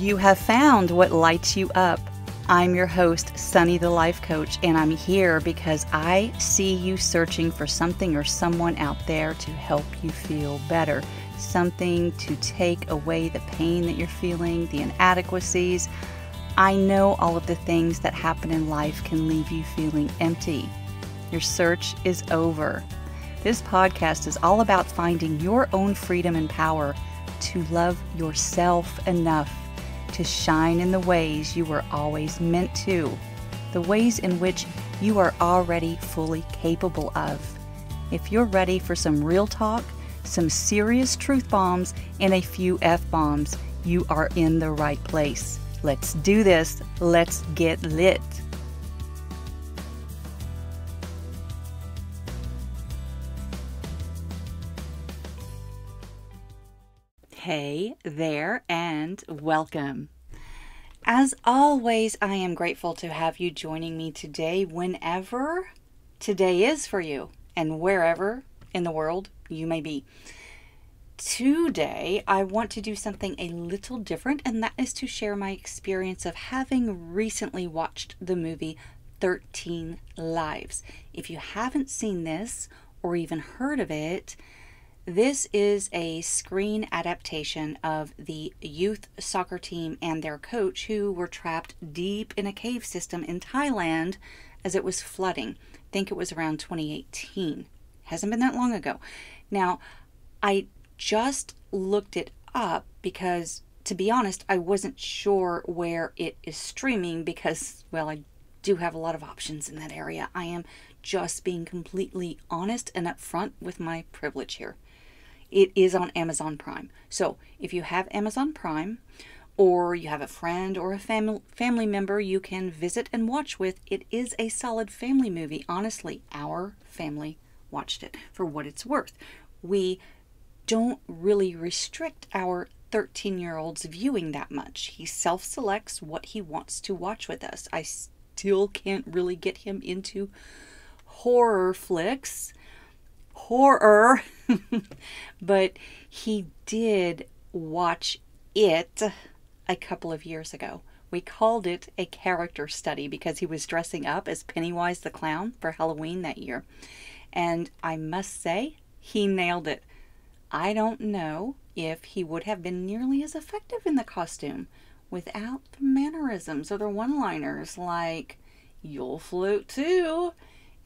You have found what lights you up. I'm your host, Sunny the Life Coach, and I'm here because I see you searching for something or someone out there to help you feel better. Something to take away the pain that you're feeling, the inadequacies. I know all of the things that happen in life can leave you feeling empty. Your search is over. This podcast is all about finding your own freedom and power to love yourself enough to shine in the ways you were always meant to, the ways in which you are already fully capable of. If you're ready for some real talk, some serious truth bombs, and a few F-bombs, you are in the right place. Let's do this. Let's get lit. Hey there and welcome. As always, I am grateful to have you joining me today whenever today is for you and wherever in the world you may be. Today, I want to do something a little different, and that is to share my experience of having recently watched the movie 13 Lives. If you haven't seen this or even heard of it, this is a screen adaptation of the youth soccer team and their coach who were trapped deep in a cave system in Thailand as it was flooding. I think it was around 2018. Hasn't been that long ago. Now, I just looked it up because, to be honest, I wasn't sure where it is streaming because, well, I do have a lot of options in that area. I am just being completely honest and upfront with my privilege here. It is on Amazon Prime. So if you have Amazon Prime or you have a friend or a family member you can visit and watch with, it is a solid family movie. Honestly, our family watched it for what it's worth. We don't really restrict our 13-year-old's viewing that much. He self-selects what he wants to watch with us. I still can't really get him into horror flicks. But he did watch it a couple of years ago. We called it a character study because he was dressing up as Pennywise the Clown for Halloween that year. And I must say, he nailed it. I don't know if he would have been nearly as effective in the costume without the mannerisms or the one-liners like, "You'll float too,"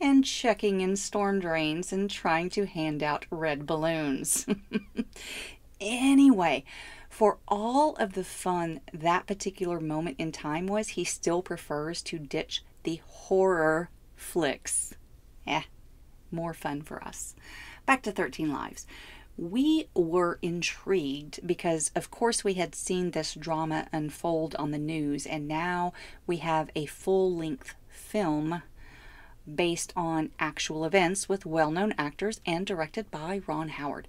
and checking in storm drains and trying to hand out red balloons. Anyway, for all of the fun that particular moment in time was, he still prefers to ditch the horror flicks. More fun for us. Back to 13 Lives. We were intrigued because, of course, we had seen this drama unfold on the news, and now we have a full-length film based on actual events with well-known actors and directed by Ron Howard.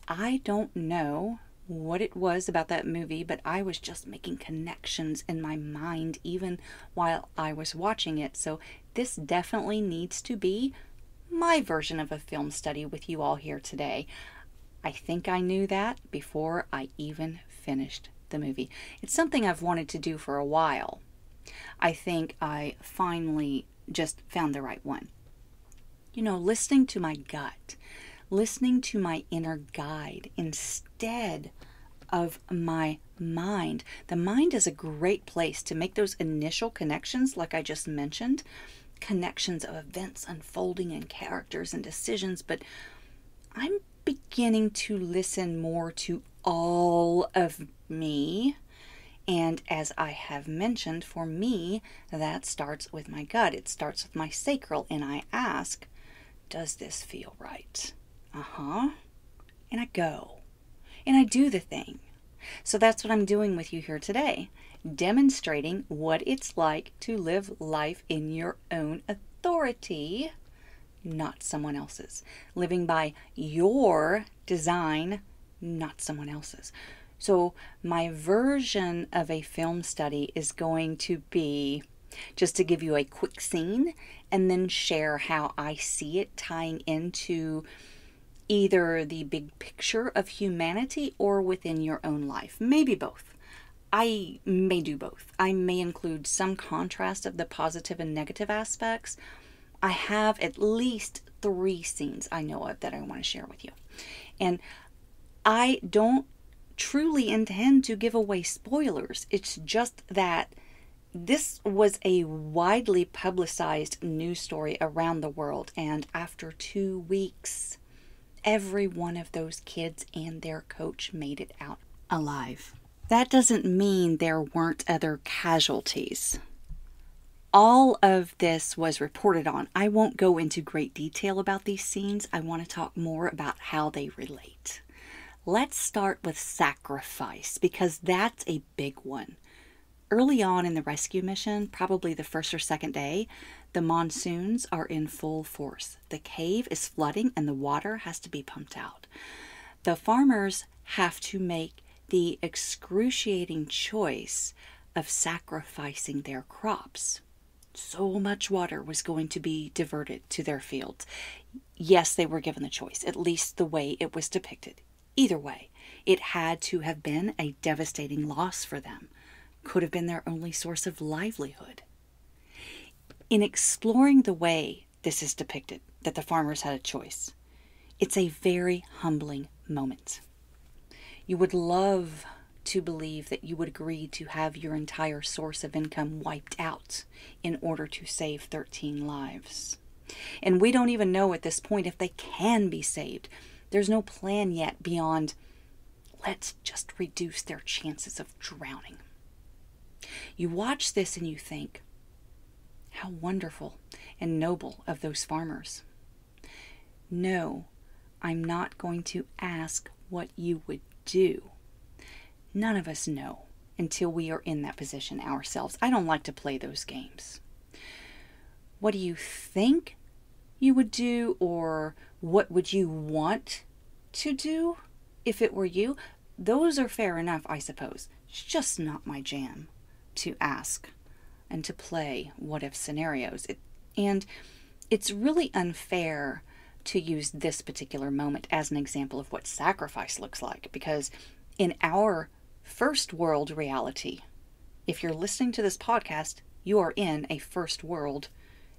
I don't know what it was about that movie, but I was just making connections in my mind even while I was watching it. So this definitely needs to be my version of a film study with you all here today. I think I knew that before I even finished the movie. It's something I've wanted to do for a while. I think I finally just found the right one. You know, listening to my gut, listening to my inner guide instead of my mind. The mind is a great place to make those initial connections, like I just mentioned, connections of events unfolding and characters and decisions, but I'm beginning to listen more to all of me. And as I have mentioned, for me, that starts with my gut. It starts with my sacral, and I ask, does this feel right? And I go. And I do the thing. So that's what I'm doing with you here today, demonstrating what it's like to live life in your own authority, not someone else's. Living by your design, not someone else's. So my version of a film study is going to be just to give you a quick scene and then share how I see it tying into either the big picture of humanity or within your own life. Maybe both. I may do both. I may include some contrast of the positive and negative aspects. I have at least 3 scenes I know of that I want to share with you. And I don't truly intend to give away spoilers. It's just that this was a widely publicized news story around the world, and after 2 weeks, every one of those kids and their coach made it out alive. That doesn't mean there weren't other casualties. All of this was reported on. I won't go into great detail about these scenes. I want to talk more about how they relate. Let's start with sacrifice, because that's a big one. Early on in the rescue mission, probably the first or second day, the monsoons are in full force. The cave is flooding and the water has to be pumped out. The farmers have to make the excruciating choice of sacrificing their crops. So much water was going to be diverted to their fields. Yes, they were given the choice, at least the way it was depicted. Either way, it had to have been a devastating loss for them. Could have been their only source of livelihood. In exploring the way this is depicted, that the farmers had a choice, it's a very humbling moment. You would love to believe that you would agree to have your entire source of income wiped out in order to save 13 lives. And we don't even know at this point if they can be saved. There's no plan yet beyond, let's just reduce their chances of drowning. You watch this and you think, how wonderful and noble of those farmers. No, I'm not going to ask what you would do. None of us know until we are in that position ourselves. I don't like to play those games. What do you think you would do, or what would you want to do if it were you? Those are fair enough, I suppose. It's just not my jam to ask and to play what-if scenarios. And it's really unfair to use this particular moment as an example of what sacrifice looks like, because in our first world reality, if you're listening to this podcast, you are in a first world,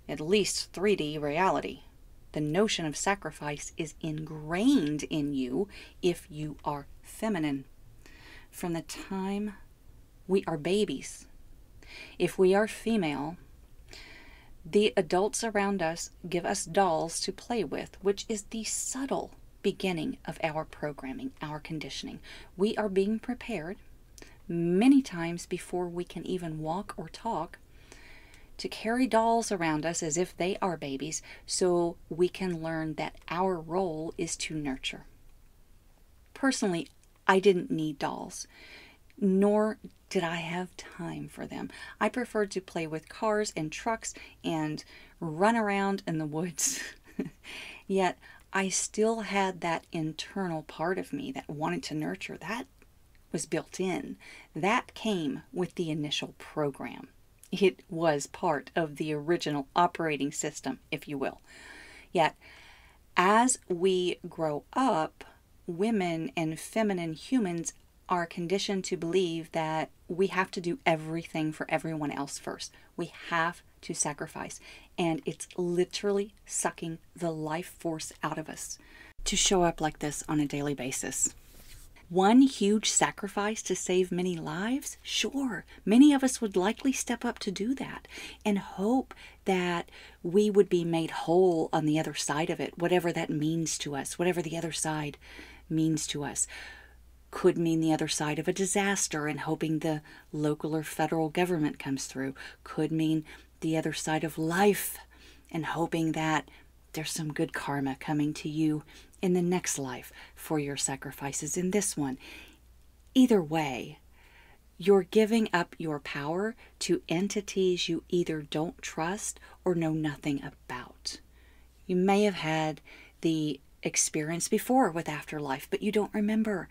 at least 3D reality. The notion of sacrifice is ingrained in you if you are feminine. From the time we are babies, if we are female, the adults around us give us dolls to play with, which is the subtle beginning of our programming, our conditioning. We are being prepared many times before we can even walk or talk to carry dolls around us as if they are babies, so we can learn that our role is to nurture. Personally, I didn't need dolls, nor did I have time for them. I preferred to play with cars and trucks and run around in the woods. Yet I still had that internal part of me that wanted to nurture. That was built in. That came with the initial program. It was part of the original operating system, if you will. Yet, as we grow up, women and feminine humans are conditioned to believe that we have to do everything for everyone else first. We have to sacrifice. And it's literally sucking the life force out of us to show up like this on a daily basis. One huge sacrifice to save many lives? Sure, many of us would likely step up to do that and hope that we would be made whole on the other side of it, whatever that means to us, whatever the other side means to us. Could mean the other side of a disaster and hoping the local or federal government comes through. Could mean the other side of life and hoping that there's some good karma coming to you in the next life for your sacrifices in this one. Either way, you're giving up your power to entities you either don't trust or know nothing about. You may have had the experience before with afterlife, but you don't remember.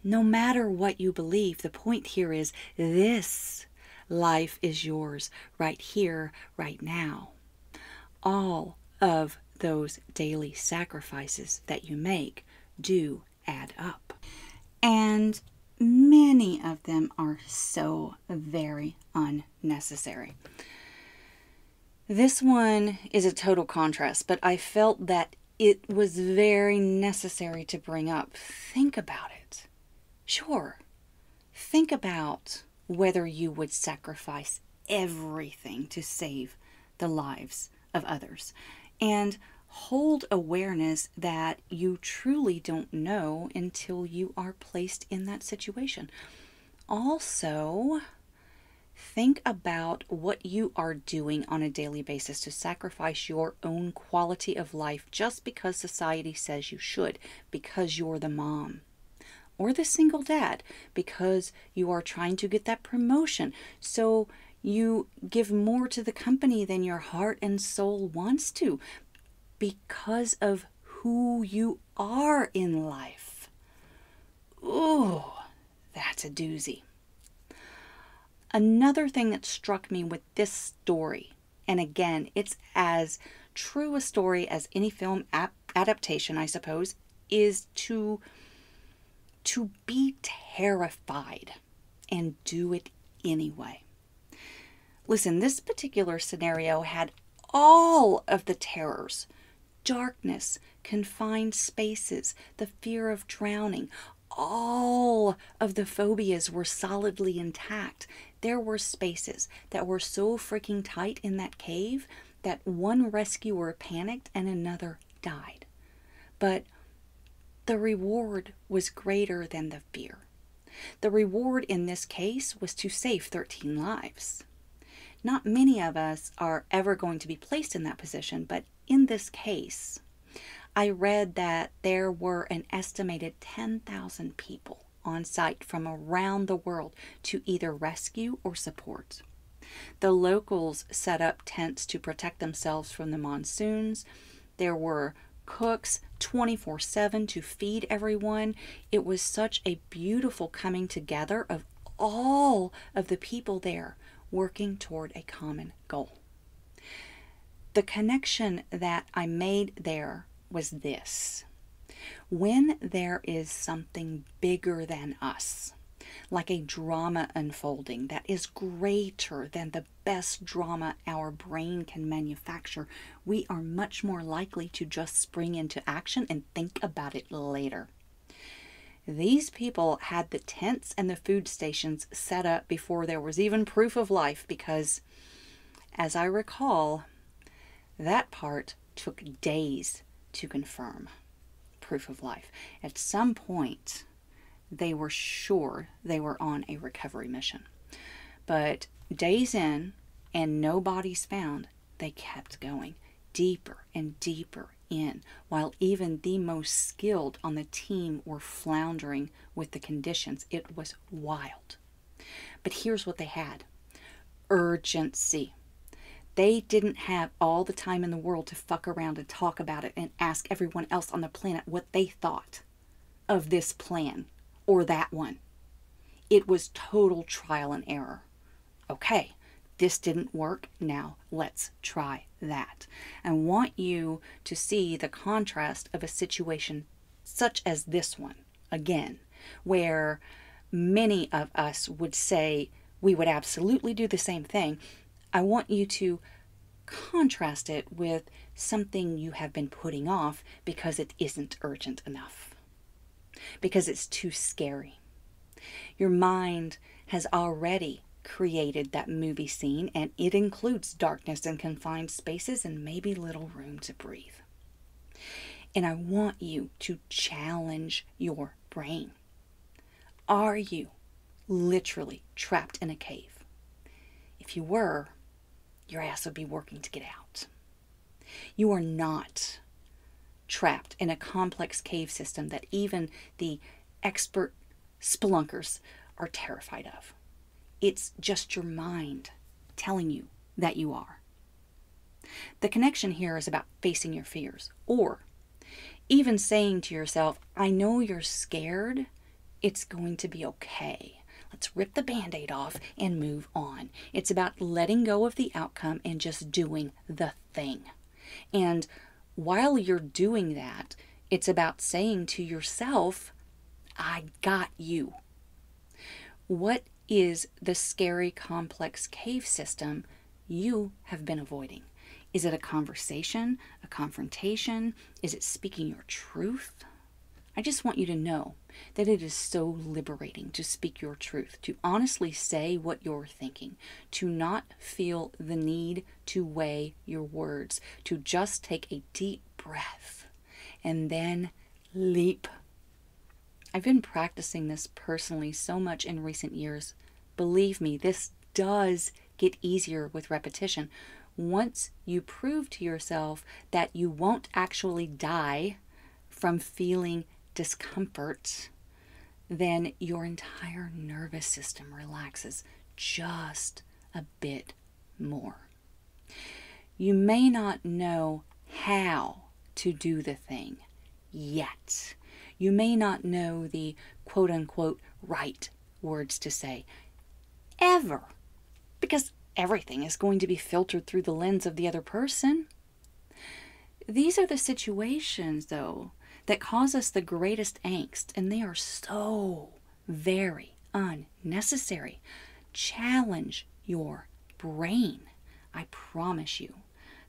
No matter what you believe, the point here is this life is yours right here, right now. All of those daily sacrifices that you make do add up. And many of them are so very unnecessary. This one is a total contrast, but I felt that it was very necessary to bring up. Think about it. Sure, think about whether you would sacrifice everything to save the lives of others. And hold awareness that you truly don't know until you are placed in that situation. Also, think about what you are doing on a daily basis to sacrifice your own quality of life just because society says you should, because you're the mom. Or the single dad, because you are trying to get that promotion. So you give more to the company than your heart and soul wants to, because of who you are in life. Ooh, that's a doozy. Another thing that struck me with this story, and again, it's as true a story as any film adaptation, I suppose, is to be terrified and do it anyway. Listen, this particular scenario had all of the terrors: darkness, confined spaces, the fear of drowning. All of the phobias were solidly intact. There were spaces that were so freaking tight in that cave that one rescuer panicked and another died. But the reward was greater than the fear. The reward in this case was to save 13 lives. Not many of us are ever going to be placed in that position, but in this case, I read that there were an estimated 10,000 people on site from around the world to either rescue or support. The locals set up tents to protect themselves from the monsoons. There were cooks 24/7 to feed everyone. It was such a beautiful coming together of all of the people there working toward a common goal. The connection that I made there was this: when there is something bigger than us, like a drama unfolding that is greater than the best drama our brain can manufacture, we are much more likely to just spring into action and think about it later. These people had the tents and the food stations set up before there was even proof of life because, as I recall, that part took days to confirm proof of life. At some point, they were sure they were on a recovery mission. But days in and no bodies found, they kept going deeper and deeper in, while even the most skilled on the team were floundering with the conditions. It was wild. But here's what they had: urgency. They didn't have all the time in the world to fuck around and talk about it and ask everyone else on the planet what they thought of this plan or that one. It was total trial and error. Okay, this didn't work. Now let's try that. I want you to see the contrast of a situation such as this one, again, where many of us would say we would absolutely do the same thing. I want you to contrast it with something you have been putting off because it isn't urgent enough, because it's too scary. Your mind has already created that movie scene, and it includes darkness and confined spaces and maybe little room to breathe. And I want you to challenge your brain. Are you literally trapped in a cave? If you were, your ass would be working to get out. You are not trapped in a complex cave system that even the expert spelunkers are terrified of. It's just your mind telling you that you are. The connection here is about facing your fears, or even saying to yourself, I know you're scared, it's going to be okay. Let's rip the Band-Aid off and move on. It's about letting go of the outcome and just doing the thing. And while you're doing that, it's about saying to yourself, I got you. What is the scary, complex cave system you have been avoiding? Is it a conversation, a confrontation? Is it speaking your truth? I just want you to know that it is so liberating to speak your truth, to honestly say what you're thinking, to not feel the need to weigh your words, to just take a deep breath and then leap. I've been practicing this personally so much in recent years. Believe me, this does get easier with repetition. Once you prove to yourself that you won't actually die from feeling discomfort, then your entire nervous system relaxes just a bit more. You may not know how to do the thing yet. You may not know the quote-unquote right words to say ever, because everything is going to be filtered through the lens of the other person. These are the situations, though, that cause us the greatest angst, and they are so very unnecessary. Challenge your brain. I promise you.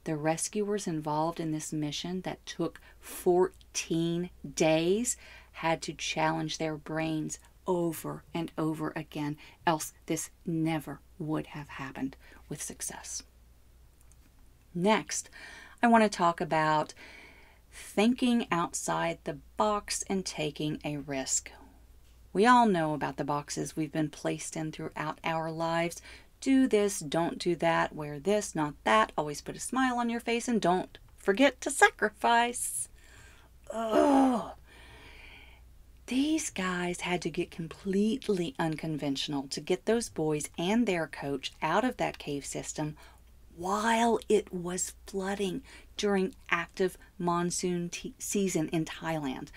The rescuers involved in this mission that took 14 days had to challenge their brains over and over again, else this never would have happened with success. Next, I want to talk about thinking outside the box and taking a risk. We all know about the boxes we've been placed in throughout our lives. Do this, don't do that, wear this, not that, always put a smile on your face, and don't forget to sacrifice. Ugh. These guys had to get completely unconventional to get those boys and their coach out of that cave system while it was flooding during active monsoon season in Thailand.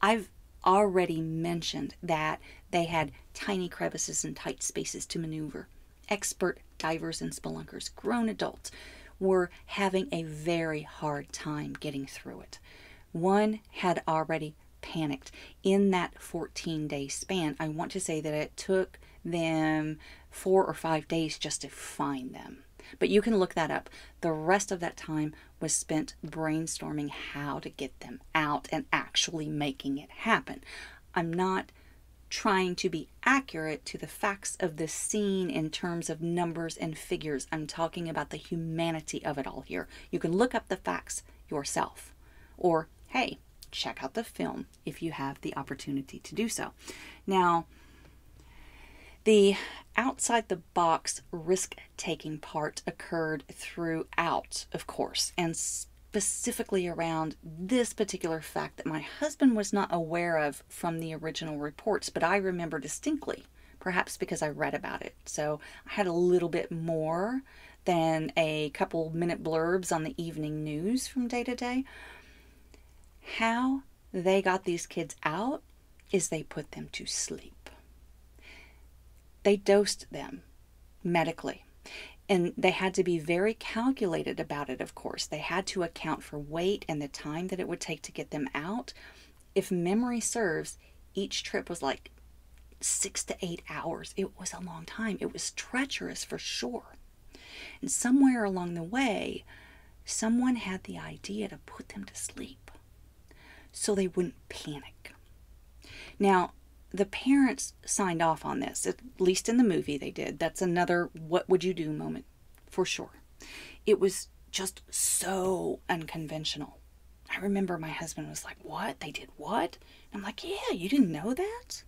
I've already mentioned that they had tiny crevices and tight spaces to maneuver. Expert divers and spelunkers, grown adults, were having a very hard time getting through it. One had already panicked. In that 14-day span, I want to say that it took them 4 or 5 days just to find them. But you can look that up. The rest of that time was spent brainstorming how to get them out and actually making it happen. I'm not trying to be accurate to the facts of the scene in terms of numbers and figures. I'm talking about the humanity of it all here. You can look up the facts yourself. Or, hey, check out the film if you have the opportunity to do so. The outside the box risk-taking part occurred throughout, of course, and specifically around this particular fact that my husband was not aware of from the original reports, but I remember distinctly, perhaps because I read about it. So I had a little bit more than a couple minute blurbs on the evening news from day to day. How they got these kids out is they put them to sleep. They dosed them medically. And they had to be very calculated about it, of course. They had to account for weight and the time that it would take to get them out. If memory serves, each trip was like 6 to 8 hours. It was a long time. It was treacherous for sure. And somewhere along the way, someone had the idea to put them to sleep so they wouldn't panic. Now, the parents signed off on this, at least in the movie they did. That's another what would you do moment for sure. It was just so unconventional. I remember my husband was like, what? They did what? And I'm like, yeah, you didn't know that?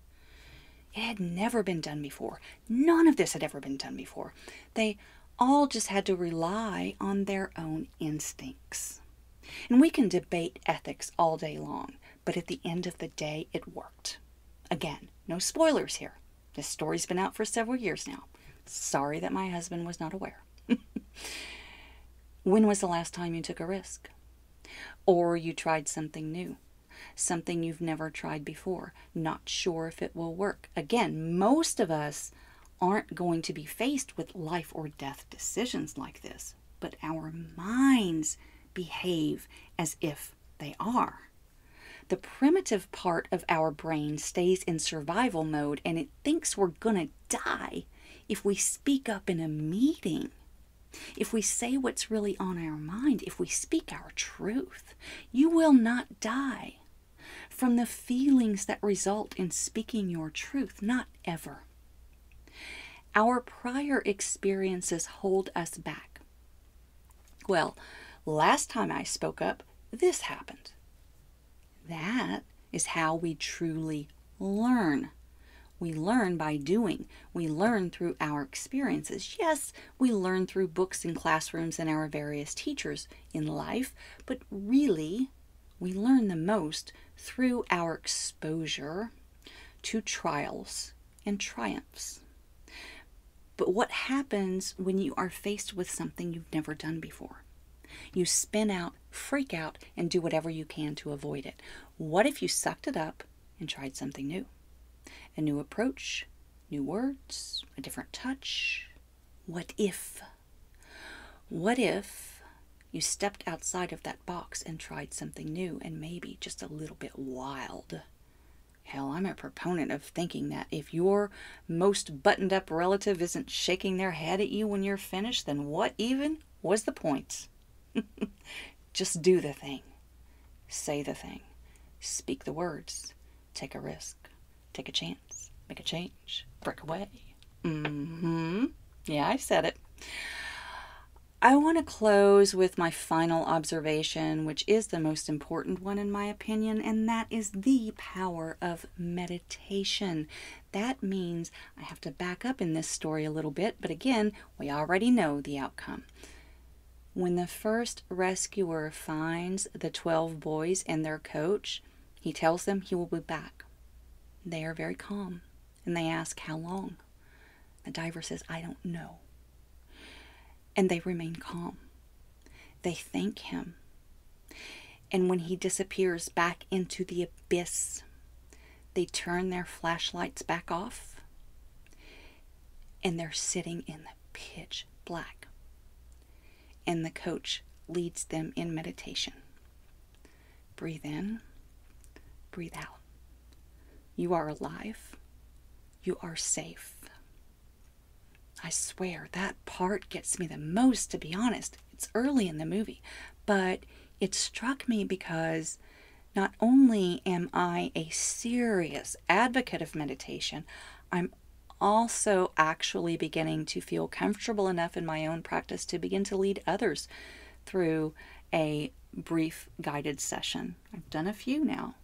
It had never been done before. None of this had ever been done before. They all just had to rely on their own instincts. And we can debate ethics all day long, but at the end of the day, it worked. Again, no spoilers here. This story's been out for several years now. Sorry that my husband was not aware. When was the last time you took a risk? Or you tried something new? Something you've never tried before? Not sure if it will work? Again, most of us aren't going to be faced with life or death decisions like this, but our minds behave as if they are. The primitive part of our brain stays in survival mode, and it thinks we're gonna die if we speak up in a meeting, if we say what's really on our mind, if we speak our truth. You will not die from the feelings that result in speaking your truth, not ever. Our prior experiences hold us back. Well, last time I spoke up, this happened. That is how we truly learn. We learn by doing. We learn through our experiences. Yes, we learn through books and classrooms and our various teachers in life, but really, we learn the most through our exposure to trials and triumphs. But what happens when you are faced with something you've never done before? You spin out, freak out, and do whatever you can to avoid it. What if you sucked it up and tried something new? A new approach, new words, a different touch. What if? What if you stepped outside of that box and tried something new and maybe just a little bit wild? Hell, I'm a proponent of thinking that if your most buttoned up relative isn't shaking their head at you when you're finished, then what even was the point? Just do the thing. Say the thing. Speak the words. Take a risk. Take a chance. Make a change. Break away. Yeah, I said it. I want to close with my final observation, which is the most important one in my opinion, and that is the power of meditation. That means I have to back up in this story a little bit, but again, we already know the outcome. When the first rescuer finds the 12 boys and their coach, he tells them he will be back. They are very calm, and they ask how long. The diver says, I don't know. And they remain calm. They thank him. And when he disappears back into the abyss, they turn their flashlights back off, and they're sitting in the pitch black. And the coach leads them in meditation. Breathe in, breathe out. You are alive. You are safe. I swear that part gets me the most, to be honest. It's early in the movie, but it struck me because not only am I a serious advocate of meditation, I'm also actually beginning to feel comfortable enough in my own practice to begin to lead others through a brief guided session. I've done a few now.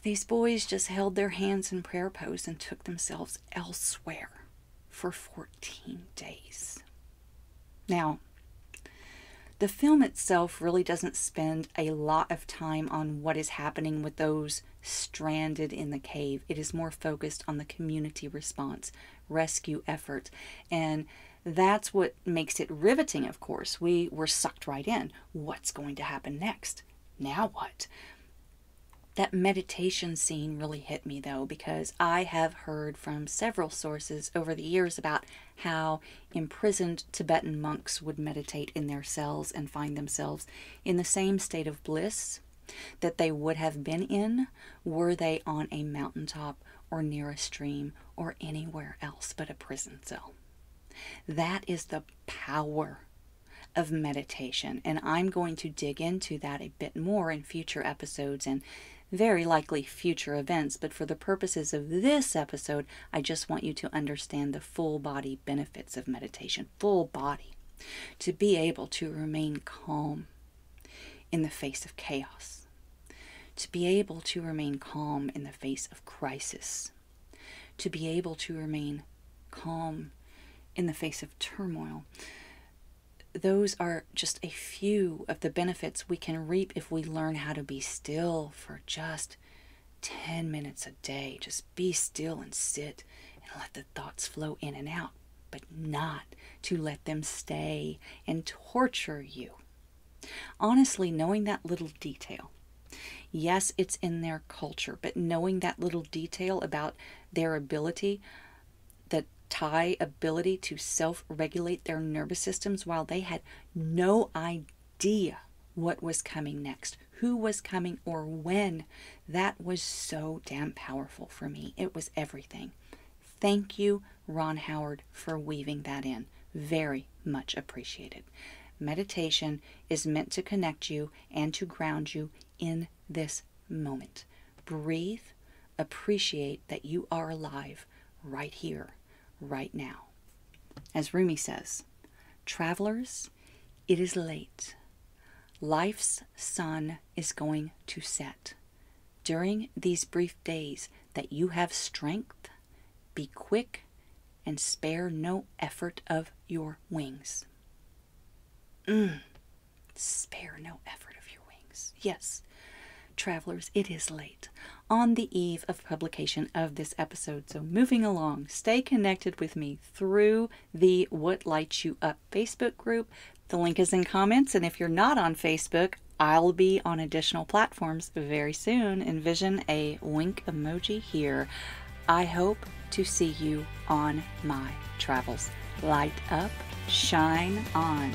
These boys just held their hands in prayer pose and took themselves elsewhere for 14 days. Now, the film itself really doesn't spend a lot of time on what is happening with those stranded in the cave. It is more focused on the community response, rescue effort, and that's what makes it riveting, of course. We were sucked right in. What's going to happen next? Now what? That meditation scene really hit me, though, because I have heard from several sources over the years about how imprisoned Tibetan monks would meditate in their cells and find themselves in the same state of bliss that they would have been in were they on a mountaintop or near a stream or anywhere else but a prison cell. That is the power of meditation, and I'm going to dig into that a bit more in future episodes and very likely future events, but for the purposes of this episode, I just want you to understand the full body benefits of meditation. Full body. To be able to remain calm in the face of chaos. To be able to remain calm in the face of crisis. To be able to remain calm in the face of turmoil. Those are just a few of the benefits we can reap if we learn how to be still for just 10 minutes a day. Just be still and sit and let the thoughts flow in and out, but not to let them stay and torture you. Honestly, knowing that little detail, yes, it's in their culture, but knowing that little detail about their ability, the Thai ability to self-regulate their nervous systems while they had no idea what was coming next, who was coming, or when. That was so damn powerful for me. It was everything. Thank you, Ron Howard, for weaving that in. Very much appreciated. Meditation is meant to connect you and to ground you in this moment. Breathe, appreciate that you are alive right here, right now. As Rumi says, travelers, it is late. Life's sun is going to set. During these brief days that you have strength, be quick and spare no effort of your wings. Spare no effort of your wings. Yes, travelers, it is late, on the eve of publication of this episode. So moving along, stay connected with me through the What Lights You Up Facebook group. The link is in comments, and if you're not on Facebook, I'll be on additional platforms very soon. Envision a wink emoji here. I hope to see you on my travels. Light up, shine on.